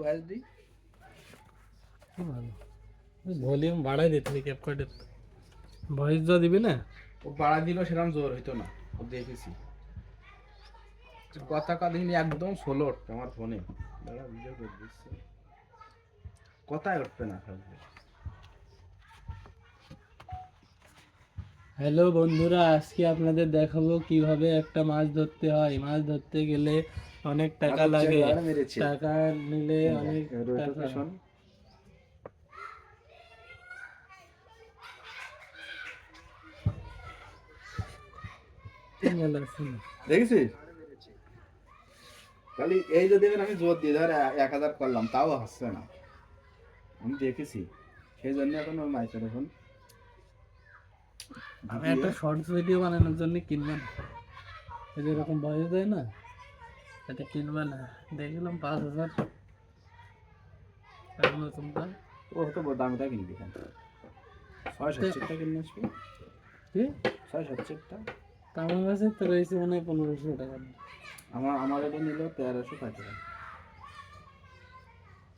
Voice দিই। ভালো volume বাড়াই দিতে হবে ক্যাপকাটের ভয়েস যা দিবি না ও বাড়া দিল সেরকম জোর হইতো না, ও দেখেছি কথা কাদিনি একদম সোলো উঠবে আমার ফোনে, দাঁড়া ভিডিও করে দিচ্ছে, কথাই উঠবে না থাকবে। হ্যালো বন্ধুরা, আজকে আপনাদের দেখাবো কিভাবে একটা মাছ ধরতে হয়। মাছ ধরতে গেলে অনেক টাকা লাগে, টাকা নিলে অনেক টাকা। দেখেছিস খালি এই যে দেবেন, আমি জোর দিয়ে ধর 1000 করলাম তাও হচ্ছে না, আমি দেখেছি, সেই জন্য এখন ওই মাইকের এখন আমি একটা শর্টস ভিডিও বানানোর জন্য কিনবেন, এই যে এরকম বয়স দেয় না, এটা কিনবে না। দেখলাম 5000 নতুন দাম। ও তো দামিটা কিনবি কেন, 6-7টা কিনে আসবি, কি 6-7টা। তা আমার কাছে তো রয়েছে মনে হয় 1500 টাকা। আমার এটা নিল 1300 টাকা।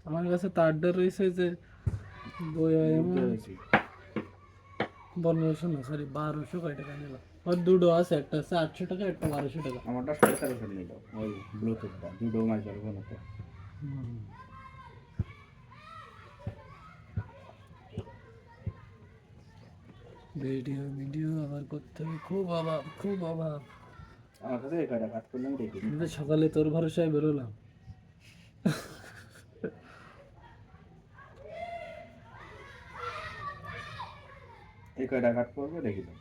আমার কাছে তারটা রয়েছে যে বই 1500 না, সরি 1200 কয় টাকা নিল। আর দুটো আছে, একটা আছে 800 টাকা, একটা 1200 টাকা। আমারটা 1350 নিল ওই ব্লুটুথটা, দুটো মাইকের ফোনটা। ভিডিও ভিডিও আবার করতে হবে, খুব অভাব, খুব অভাব। আমার কাছে এই কয়টা কাট করলাম দেখি, আমি তো সকালে তোর ভরসায় বেরোলাম। এই কয়টা কাট করবো দেখি তো,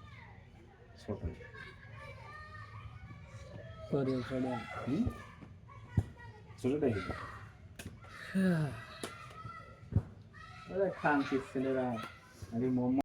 ছোট করে করে ছোট দেখি তো। আরে খানকির ছেলেরা আরে মোহাম্মদ